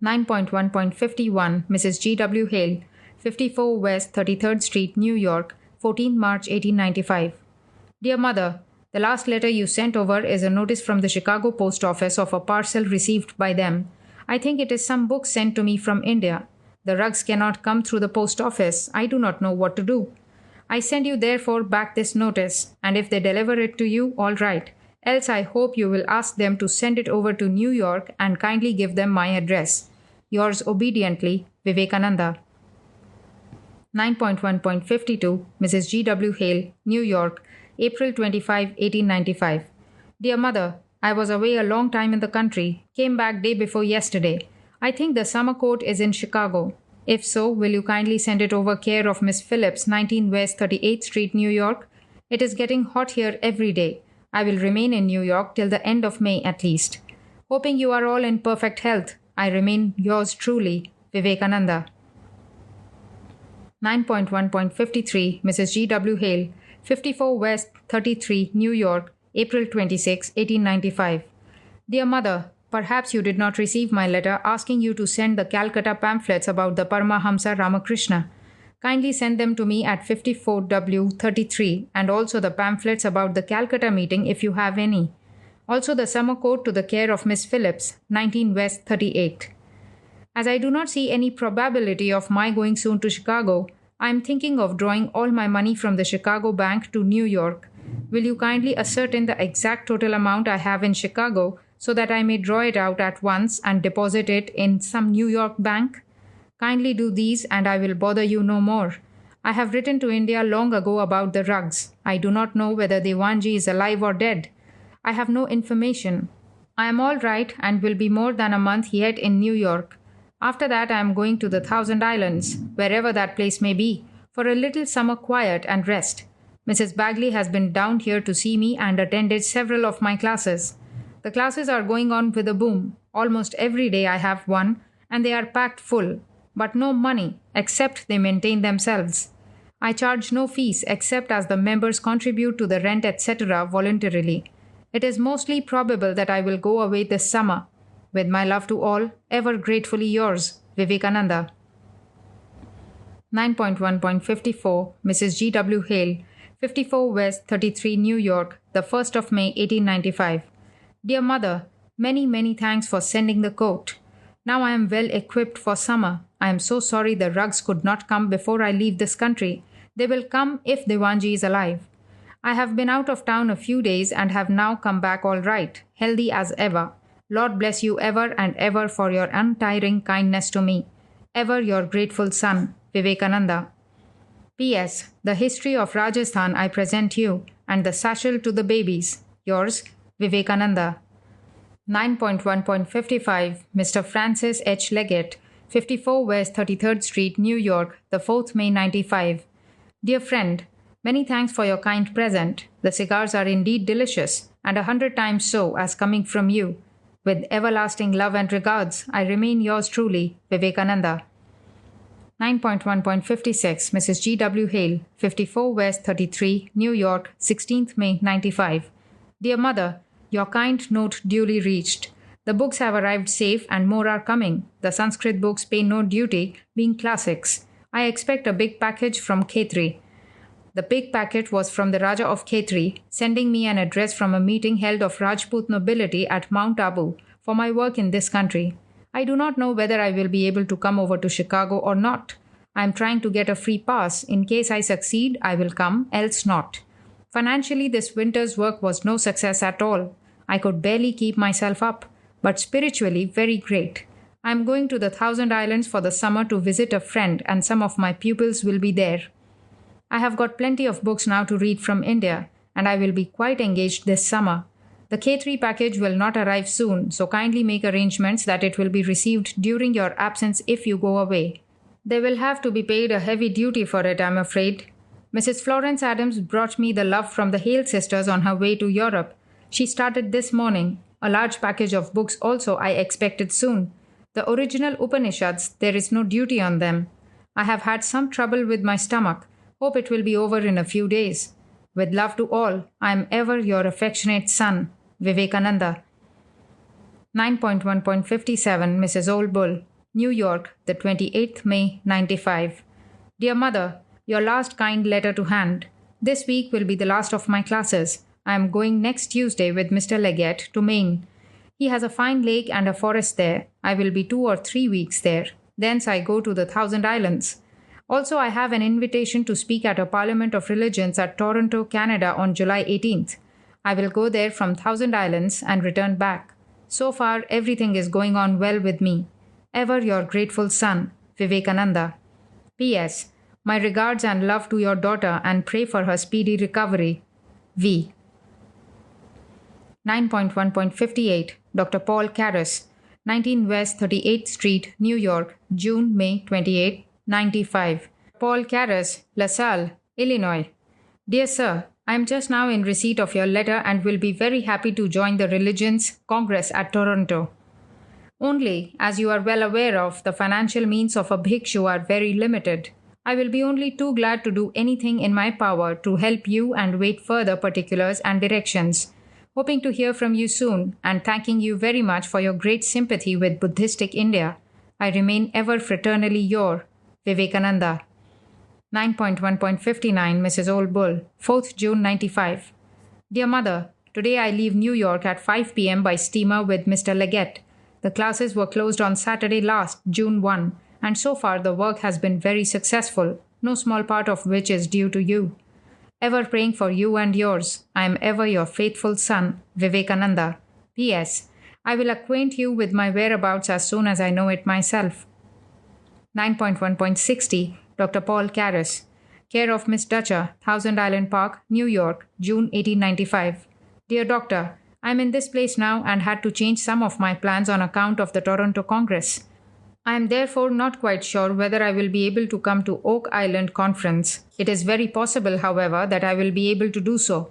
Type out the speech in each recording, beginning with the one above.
9.1.51 Mrs. G. W. Hale, 54 West 33rd Street, New York, 14 March 1895. Dear Mother, the last letter you sent over is a notice from the Chicago Post Office of a parcel received by them. I think it is some book sent to me from India. The rugs cannot come through the post office. I do not know what to do. I send you therefore back this notice, and if they deliver it to you, all right. Else I hope you will ask them to send it over to New York and kindly give them my address. Yours obediently, Vivekananda. 9.1.52 Mrs. G. W. Hale, New York, April 25, 1895. Dear Mother, I was away a long time in the country, came back day before yesterday. I think the summer court is in Chicago. If so, will you kindly send it over care of Miss Phillips, 19 West 38th Street, New York? It is getting hot here every day. I will remain in New York till the end of May at least. Hoping you are all in perfect health, I remain yours truly, Vivekananda. 9.1.53 Mrs. G. W. Hale, 54 West 33, New York, April 26, 1895. Dear Mother, perhaps you did not receive my letter asking you to send the Calcutta pamphlets about the Paramahamsa Ramakrishna. Kindly send them to me at 54W33 and also the pamphlets about the Calcutta meeting if you have any. Also the summer coat to the care of Miss Phillips, 19 West 38. As I do not see any probability of my going soon to Chicago, I am thinking of drawing all my money from the Chicago bank to New York. Will you kindly ascertain the exact total amount I have in Chicago so that I may draw it out at once and deposit it in some New York bank? Kindly do these and I will bother you no more. I have written to India long ago about the rugs. I do not know whether Devanji is alive or dead. I have no information. I am all right and will be more than a month yet in New York. After that I am going to the Thousand Islands, wherever that place may be, for a little summer quiet and rest. Mrs. Bagley has been down here to see me and attended several of my classes. The classes are going on with a boom. Almost every day I have one, and they are packed full. But no money, except they maintain themselves. I charge no fees except as the members contribute to the rent etc. voluntarily. It is mostly probable that I will go away this summer. With my love to all, ever gratefully yours, Vivekananda. 9.1.54 Mrs. G. W. Hale, 54 West 33, New York, the 1st of May 1895. Dear Mother, many thanks for sending the coat. Now I am well equipped for summer. I am so sorry the rugs could not come before I leave this country. They will come if Devanji is alive. I have been out of town a few days and have now come back all right, healthy as ever. Lord bless you ever and ever for your untiring kindness to me. Ever your grateful son, Vivekananda. P.S. The history of Rajasthan I present you, and the satchel to the babies. Yours, Vivekananda. 9.1.55 Mr. Francis H. Leggett, 54 West 33rd Street, New York, the 4th May 95. Dear friend, many thanks for your kind present. The cigars are indeed delicious, and 100 times so as coming from you. With everlasting love and regards, I remain yours truly, Vivekananda. 9.1.56 Mrs. G. W. Hale, 54 West 33, New York, 16th May 95. Dear Mother, your kind note duly reached. The books have arrived safe and more are coming. The Sanskrit books pay no duty, being classics. I expect a big package from Khetri. The big packet was from the Raja of Khetri, sending me an address from a meeting held of Rajput nobility at Mount Abu for my work in this country. I do not know whether I will be able to come over to Chicago or not. I am trying to get a free pass. In case I succeed, I will come, else not. Financially, this winter's work was no success at all. I could barely keep myself up, but spiritually very great. I am going to the Thousand Islands for the summer to visit a friend, and some of my pupils will be there. I have got plenty of books now to read from India, and I will be quite engaged this summer. The K3 package will not arrive soon, so kindly make arrangements that it will be received during your absence if you go away. They will have to be paid a heavy duty for it, I'm afraid. Mrs. Florence Adams brought me the love from the Hale sisters on her way to Europe. She started this morning. A large package of books also I expected soon. The original Upanishads, there is no duty on them. I have had some trouble with my stomach. Hope it will be over in a few days. With love to all, I am ever your affectionate son, Vivekananda. 9.1.57 Mrs. Old Bull, New York, the 28th May 95. Dear Mother, your last kind letter to hand. This week will be the last of my classes. I am going next Tuesday with Mr. Leggett to Maine. He has a fine lake and a forest there. I will be 2 or 3 weeks there. Thence I go to the Thousand Islands. Also, I have an invitation to speak at a Parliament of Religions at Toronto, Canada on July 18th. I will go there from Thousand Islands and return back. So far, everything is going on well with me. Ever your grateful son, Vivekananda. P.S. My regards and love to your daughter and pray for her speedy recovery. V. 9.1.58 Dr. Paul Karras, 19 West 38th Street, New York, June-May 28, 95. Paul Karras, LaSalle, Illinois. Dear Sir, I am just now in receipt of your letter and will be very happy to join the Religions Congress at Toronto. Only, as you are well aware of, the financial means of a bhikshu are very limited. I will be only too glad to do anything in my power to help you and wait further particulars and directions. Hoping to hear from you soon and thanking you very much for your great sympathy with Buddhistic India. I remain ever fraternally your, Vivekananda. 9.1.59 Mrs. Old Bull, 4th June 95. Dear Mother, today I leave New York at 5 p.m. by steamer with Mr. Leggett. The classes were closed on Saturday last, June 1, and so far the work has been very successful, no small part of which is due to you. Ever praying for you and yours, I am ever your faithful son, Vivekananda. P.S. I will acquaint you with my whereabouts as soon as I know it myself. 9.1.60 Dr. Paul Karras, care of Miss Dutcher, Thousand Island Park, New York, June 1895. Dear Doctor, I am in this place now and had to change some of my plans on account of the Toronto Congress. I am therefore not quite sure whether I will be able to come to Oak Island Conference. It is very possible, however, that I will be able to do so.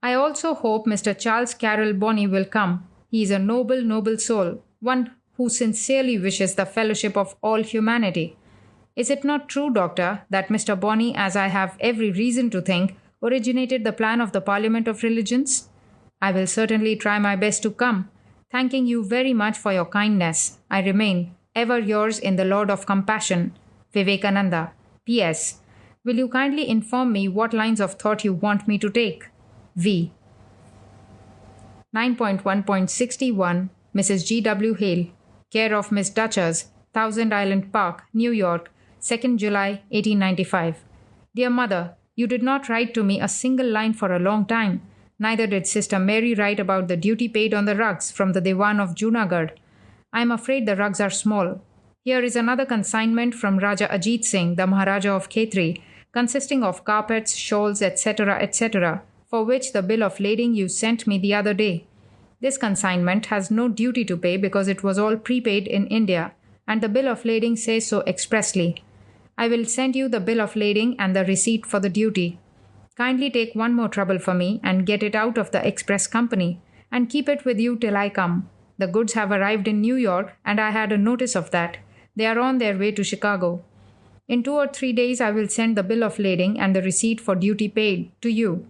I also hope Mr. Charles Carroll Bonney will come. He is a noble, noble soul, one who sincerely wishes the fellowship of all humanity. Is it not true, Doctor, that Mr. Bonney, as I have every reason to think, originated the plan of the Parliament of Religions? I will certainly try my best to come. Thanking you very much for your kindness, I remain ever yours in the Lord of Compassion, Vivekananda. P.S. Will you kindly inform me what lines of thought you want me to take? V. 9.1.61 Mrs. G. W. Hale, care of Miss Dutchers, Thousand Island Park, New York, 2nd July 1895. Dear Mother, you did not write to me a single line for a long time. Neither did Sister Mary write about the duty paid on the rugs from the Diwan of Junagadh. I am afraid the rugs are small. Here is another consignment from Raja Ajit Singh, the Maharaja of Khetri, consisting of carpets, shawls, etc., etc., for which the bill of lading you sent me the other day. This consignment has no duty to pay because it was all prepaid in India, and the bill of lading says so expressly. I will send you the bill of lading and the receipt for the duty. Kindly take one more trouble for me and get it out of the express company, and keep it with you till I come. The goods have arrived in New York, and I had a notice of that. They are on their way to Chicago. In 2 or 3 days, I will send the bill of lading and the receipt for duty paid to you.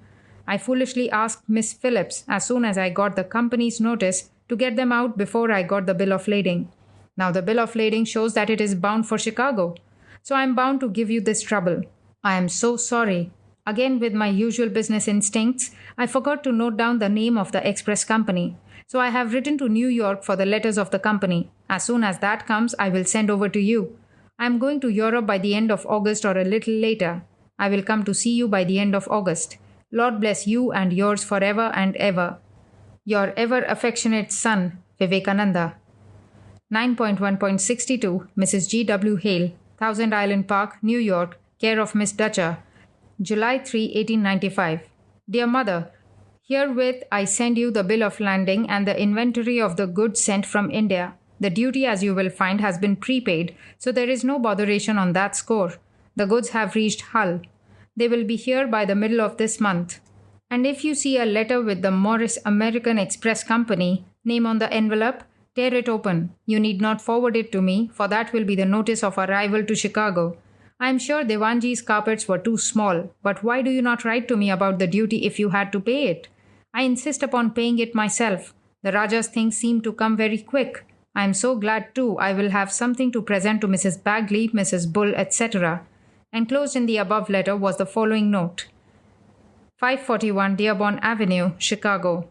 I foolishly asked Miss Phillips, as soon as I got the company's notice, to get them out before I got the bill of lading. Now the bill of lading shows that it is bound for Chicago. So I am bound to give you this trouble. I am so sorry. Again, with my usual business instincts, I forgot to note down the name of the express company. So I have written to New York for the letters of the company. As soon as that comes, I will send over to you. I am going to Europe by the end of August or a little later. I will come to see you by the end of August. Lord bless you and yours forever and ever. Your ever affectionate son, Vivekananda. 9.1.62 Mrs. G. W. Hale, Thousand Island Park, New York, care of Miss Dutcher, July 3, 1895. Dear Mother, herewith I send you the bill of landing and the inventory of the goods sent from India. The duty, as you will find, has been prepaid, so there is no botheration on that score. The goods have reached Hull. They will be here by the middle of this month. And if you see a letter with the Morris American Express Company name on the envelope, tear it open. You need not forward it to me, for that will be the notice of arrival to Chicago. I am sure Devanji's carpets were too small, but why do you not write to me about the duty if you had to pay it? I insist upon paying it myself. The Raja's things seem to come very quick. I am so glad too. I will have something to present to Mrs. Bagley, Mrs. Bull, etc. Enclosed in the above letter was the following note: 541 Dearborn Avenue, Chicago.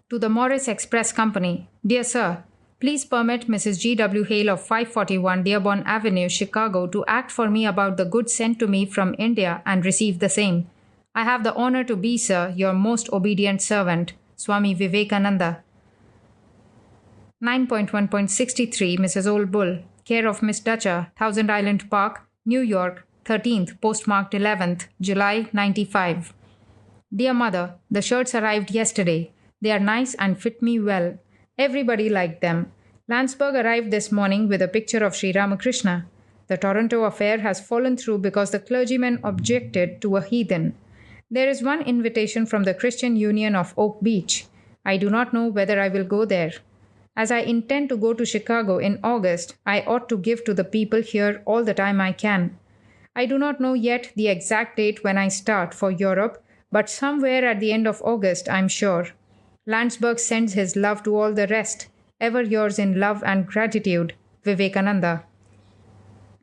To the Morris Express Company. Dear Sir, please permit Mrs. G.W. Hale of 541 Dearborn Avenue, Chicago to act for me about the goods sent to me from India and receive the same. I have the honor to be, sir, your most obedient servant, Swami Vivekananda. 9.1.63 Mrs. Old Bull, care of Miss Dutcher, Thousand Island Park, New York, 13th, postmarked 11th, July 95. Dear Mother, the shirts arrived yesterday. They are nice and fit me well. Everybody liked them. Landsberg arrived this morning with a picture of Sri Ramakrishna. The Toronto affair has fallen through because the clergyman objected to a heathen. There is one invitation from the Christian Union of Oak Beach. I do not know whether I will go there. As I intend to go to Chicago in August, I ought to give to the people here all the time I can. I do not know yet the exact date when I start for Europe, but somewhere at the end of August, I'm sure. Landsberg sends his love to all the rest. Ever yours in love and gratitude, Vivekananda.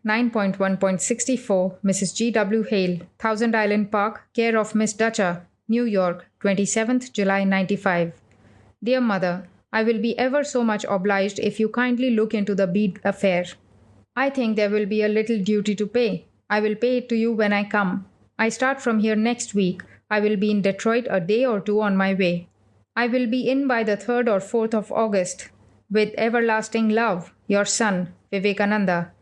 9.1.64 Mrs. G.W. Hale, Thousand Island Park, care of Miss Dutcher, New York, 27th July 95. Dear Mother, I will be ever so much obliged if you kindly look into the bead affair. I think there will be a little duty to pay. I will pay it to you when I come. I start from here next week. I will be in Detroit a day or two on my way. I will be in by the 3rd or 4th of August. With everlasting love, your son, Vivekananda.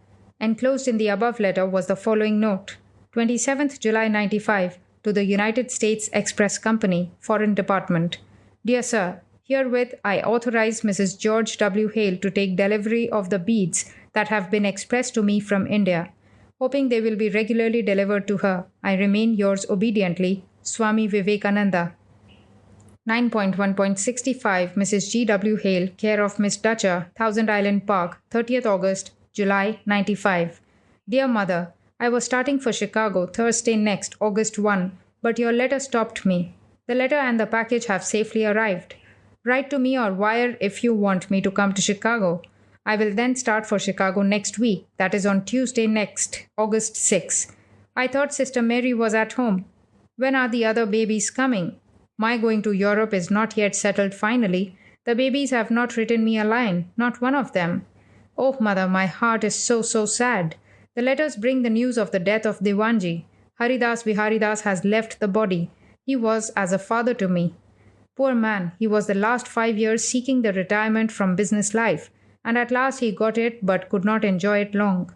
Enclosed in the above letter was the following note: 27th July 95, to the United States Express Company, Foreign Department. Dear Sir, herewith I authorize Mrs. George W. Hale to take delivery of the beads that have been expressed to me from India. Hoping they will be regularly delivered to her, I remain yours obediently, Swami Vivekananda. 9.1.65 Mrs. G.W. Hale, care of Miss Dutcher, Thousand Island Park, 30th August, July 95. Dear Mother, I was starting for Chicago Thursday next, August 1, but your letter stopped me. The letter and the package have safely arrived. Write to me or wire if you want me to come to Chicago. I will then start for Chicago next week, that is on Tuesday next, August 6. I thought Sister Mary was at home. When are the other babies coming? My going to Europe is not yet settled finally. The babies have not written me a line, not one of them. Oh, Mother, my heart is so sad. The letters bring the news of the death of Devanji. Haridas Viharidas has left the body. He was as a father to me. Poor man, he was the last 5 years seeking the retirement from business life, and at last he got it but could not enjoy it long.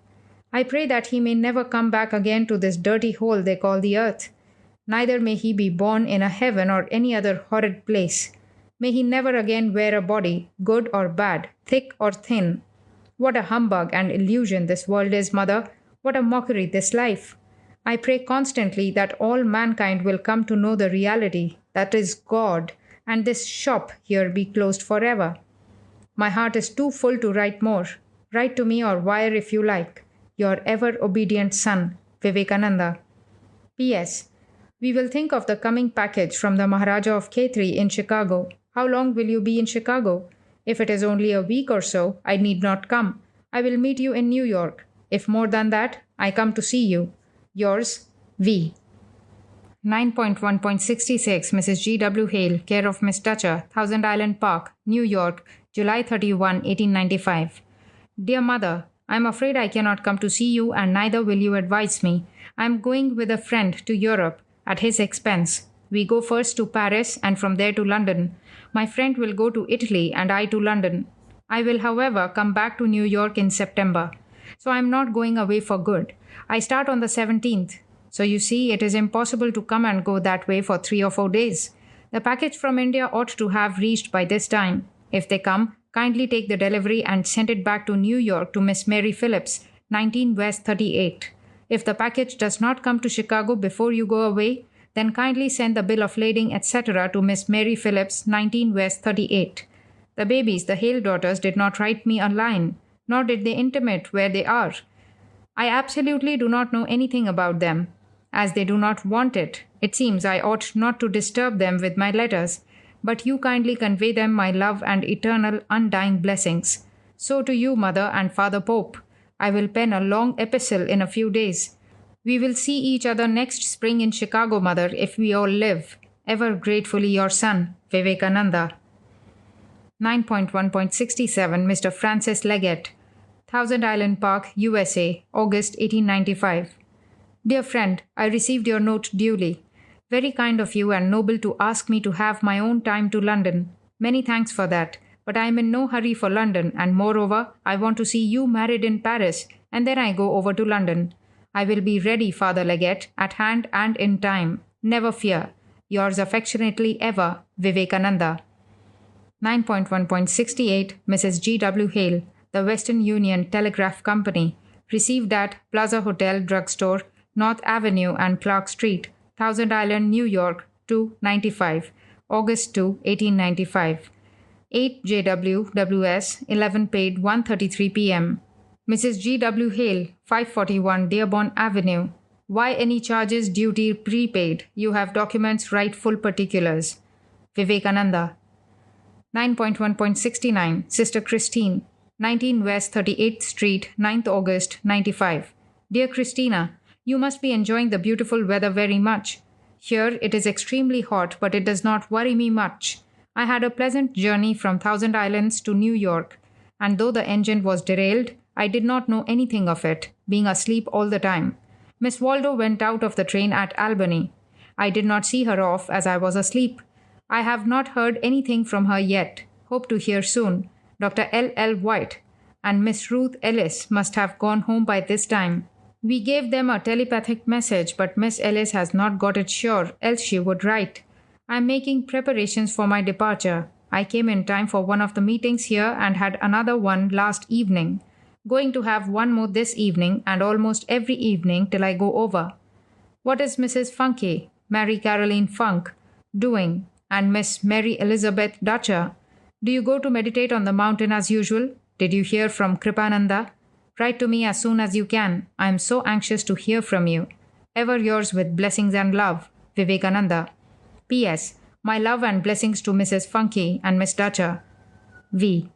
I pray that he may never come back again to this dirty hole they call the earth. Neither may he be born in a heaven or any other horrid place. May he never again wear a body, good or bad, thick or thin. What a humbug and illusion this world is, Mother. What a mockery this life. I pray constantly that all mankind will come to know the reality, that is God, and this shop here be closed forever. My heart is too full to write more. Write to me or wire if you like. Your ever obedient son, Vivekananda. P.S. We will think of the coming package from the Maharaja of Khetri in Chicago. How long will you be in Chicago? If it is only a week or so, I need not come. I will meet you in New York. If more than that, I come to see you. Yours, V. 9.1.66 Mrs. G.W. Hale, care of Miss Dutcher, Thousand Island Park, New York, July 31, 1895. Dear Mother, I am afraid I cannot come to see you and neither will you advise me. I am going with a friend to Europe at his expense. We go first to Paris and from there to London. My friend will go to Italy and I to London. I will, however, come back to New York in September. So I am not going away for good. I start on the 17th. So you see, it is impossible to come and go that way for 3 or 4 days. The package from India ought to have reached by this time. If they come, kindly take the delivery and send it back to New York to Miss Mary Phillips, 19 West 38. If the package does not come to Chicago before you go away, then kindly send the bill of lading, etc. to Miss Mary Phillips, 19 West 38. The babies, the Hale daughters, did not write me a line, nor did they intimate where they are. I absolutely do not know anything about them. As they do not want it, it seems I ought not to disturb them with my letters, but you kindly convey them my love and eternal undying blessings. So to you, Mother and Father Pope. I will pen a long epistle in a few days. We will see each other next spring in Chicago, Mother, if we all live. Ever gratefully your son, Vivekananda. 9.1.67 Mr. Francis Leggett, Thousand Island Park, USA, August 1895. Dear friend, I received your note duly. Very kind of you and noble to ask me to have my own time to London. Many thanks for that. But I am in no hurry for London, and moreover, I want to see you married in Paris, and then I go over to London. I will be ready, Father Leggett, at hand and in time. Never fear. Yours affectionately ever, Vivekananda. 9.1.68 Mrs. G.W. Hale, The Western Union Telegraph Company, received at Plaza Hotel Drugstore, North Avenue and Clark Street, Thousand Island, New York, 295, August 2, 1895. 8 JWWS, 11 paid 1:33 p.m. Mrs. G.W. Hale, 541 Dearborn Avenue. Why any charges duty prepaid? You have documents right full particulars. Vivekananda. 9.1.69 Sister Christine, 19 West 38th Street, 9th August, 95. Dear Christina, you must be enjoying the beautiful weather very much. Here it is extremely hot, but it does not worry me much. I had a pleasant journey from Thousand Islands to New York, and though the engine was derailed, I did not know anything of it, being asleep all the time. Miss Waldo went out of the train at Albany. I did not see her off as I was asleep. I have not heard anything from her yet. Hope to hear soon. Dr. L. White and Miss Ruth Ellis must have gone home by this time. We gave them a telepathic message, but Miss Ellis has not got it sure, else she would write. I am making preparations for my departure. I came in time for one of the meetings here and had another one last evening. Going to have one more this evening and almost every evening till I go over. What is Mrs. Funky, Mary Caroline Funk, doing? And Miss Mary Elizabeth Dutcher? Do you go to meditate on the mountain as usual? Did you hear from Kripananda? Write to me as soon as you can. I am so anxious to hear from you. Ever yours with blessings and love, Vivekananda. P.S. My love and blessings to Mrs. Funky and Miss Dutcher. V.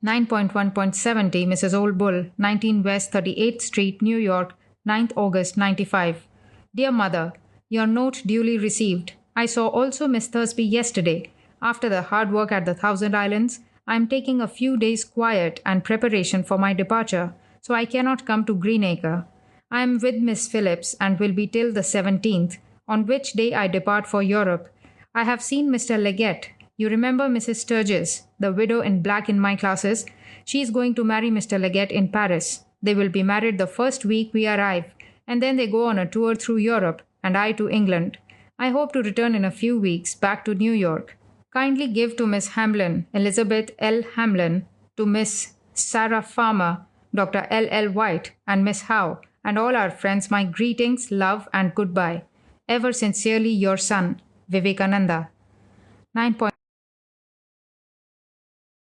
9.1.70 Mrs. Old Bull, 19 West 38th Street, New York, 9th August 95. Dear Mother, your note duly received. I saw also Miss Thursby yesterday. After the hard work at the Thousand Islands, I am taking a few days' quiet and preparation for my departure, so I cannot come to Greenacre. I am with Miss Phillips and will be till the 17th, on which day I depart for Europe. I have seen Mr. Leggett. You remember Mrs. Sturgis, the widow in black in my classes? She is going to marry Mr. Leggett in Paris. They will be married the first week we arrive, and then they go on a tour through Europe, and I to England. I hope to return in a few weeks back to New York. Kindly give to Miss Hamlin, Elizabeth L. Hamlin, to Miss Sarah Farmer, Dr. L. White, and Miss Howe, and all our friends my greetings, love, and goodbye. Ever sincerely your son, Vivekananda. 9.